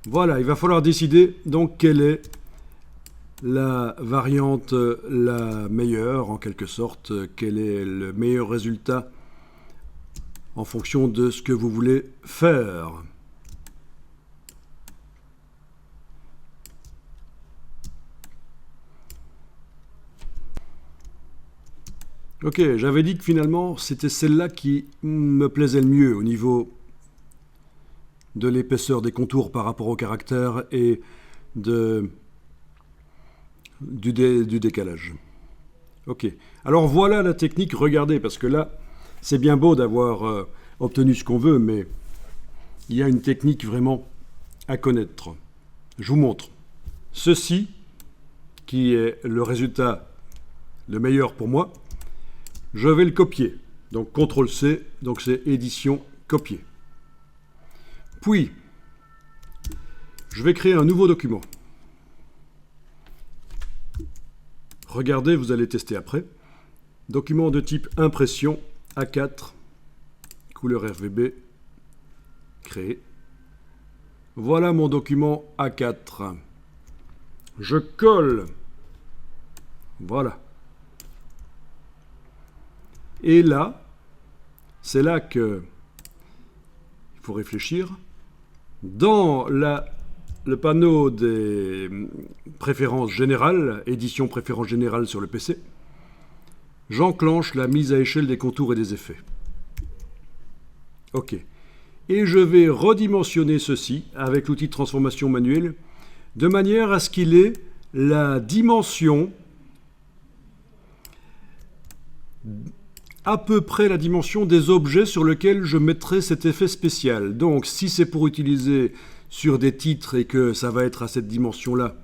Voilà, il va falloir décider donc quelle est la variante la meilleure, en quelque sorte, quel est le meilleur résultat en fonction de ce que vous voulez faire. Ok, j'avais dit que finalement c'était celle-là qui me plaisait le mieux au niveau de l'épaisseur des contours par rapport au caractère et du décalage. Ok, alors voilà la technique, regardez, parce que là, c'est bien beau d'avoir obtenu ce qu'on veut, mais il y a une technique vraiment à connaître. Je vous montre. Ceci, qui est le résultat le meilleur pour moi, je vais le copier. Donc CTRL-C, donc c'est édition copier. Puis, je vais créer un nouveau document. Regardez, vous allez tester après. Document de type impression A4, couleur RGB, créé. Voilà mon document A4. Je colle. Voilà. Et là, c'est là que il faut réfléchir. Dans le panneau des préférences générales, édition préférences générales sur le PC, j'enclenche la mise à échelle des contours et des effets. OK. Et je vais redimensionner ceci avec l'outil de transformation manuelle de manière à ce qu'il ait la dimension, à peu près la dimension des objets sur lesquels je mettrai cet effet spécial. Donc si c'est pour utiliser sur des titres et que ça va être à cette dimension-là,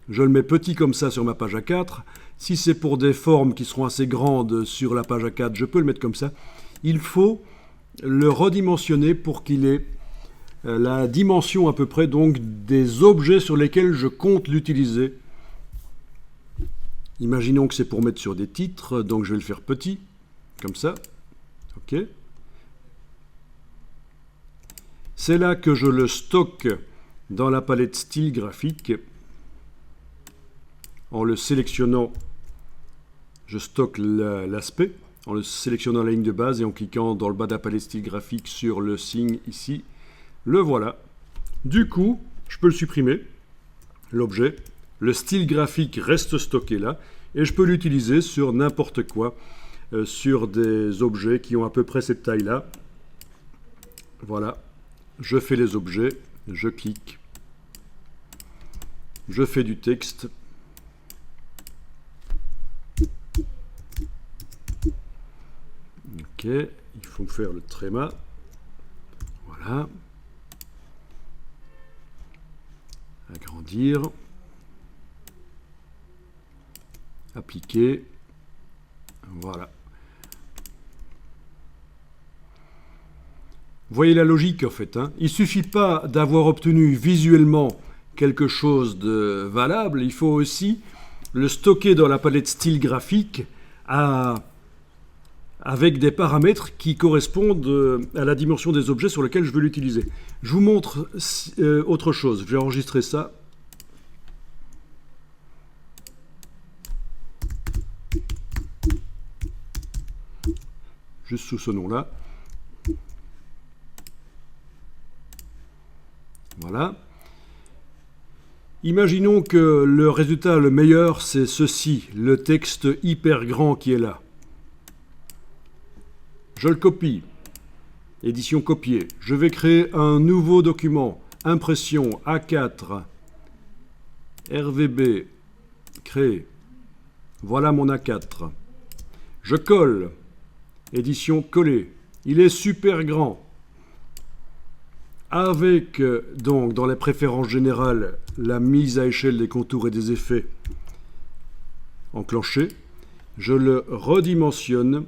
je le mets petit comme ça sur ma page A4. Si c'est pour des formes qui seront assez grandes sur la page A4, je peux le mettre comme ça. Il faut le redimensionner pour qu'il ait la dimension à peu près donc des objets sur lesquels je compte l'utiliser. Imaginons que c'est pour mettre sur des titres, donc je vais le faire petit, comme ça. OK. C'est là que je le stocke dans la palette style graphique. En le sélectionnant, je stocke l'aspect, en le sélectionnant la ligne de base et en cliquant dans le bas de la palette style graphique sur le signe ici. Le voilà. Du coup, je peux le supprimer, l'objet. Le style graphique reste stocké là et je peux l'utiliser sur n'importe quoi, sur des objets qui ont à peu près cette taille-là. Voilà, je fais les objets, je clique, je fais du texte. Ok, il faut faire le tréma. Voilà. Agrandir. Appliquer. Voilà. Vous voyez la logique en fait. Il ne suffit pas d'avoir obtenu visuellement quelque chose de valable, il faut aussi le stocker dans la palette style graphique avec des paramètres qui correspondent à la dimension des objets sur lesquels je veux l'utiliser. Je vous montre autre chose. Je vais enregistrer ça. Juste sous ce nom-là. Voilà. Imaginons que le résultat le meilleur, c'est ceci, le texte hyper grand qui est là. Je le copie. Édition copier. Je vais créer un nouveau document. Impression A4. RVB. Créer. Voilà mon A4. Je colle. Édition coller. Il est super grand. Avec, donc, dans les préférences générales, la mise à échelle des contours et des effets enclenchée, je le redimensionne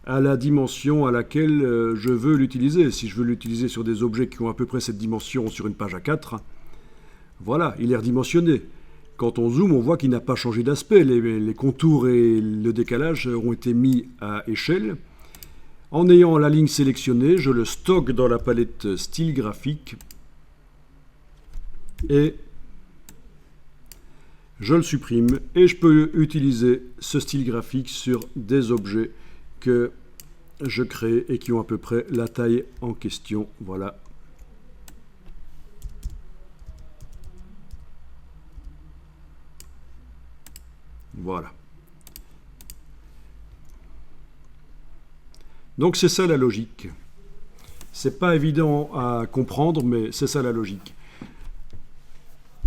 à la dimension à laquelle je veux l'utiliser. Si je veux l'utiliser sur des objets qui ont à peu près cette dimension sur une page A4, voilà, il est redimensionné. Quand on zoome, on voit qu'il n'a pas changé d'aspect. Les contours et le décalage ont été mis à échelle. En ayant la ligne sélectionnée, je le stocke dans la palette style graphique. et je le supprime et je peux utiliser ce style graphique sur des objets que je crée et qui ont à peu près la taille en question. Voilà. Voilà. Donc c'est ça la logique. C'est pas évident à comprendre, mais c'est ça la logique.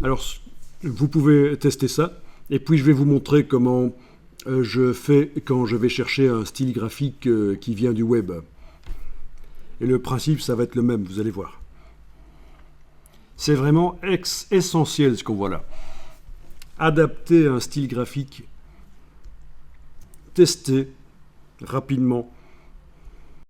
Alors, vous pouvez tester ça, et puis je vais vous montrer comment je fais quand je vais chercher un style graphique qui vient du web. Et le principe, ça va être le même, vous allez voir. C'est vraiment essentiel ce qu'on voit là. Adapter un style graphique, tester rapidement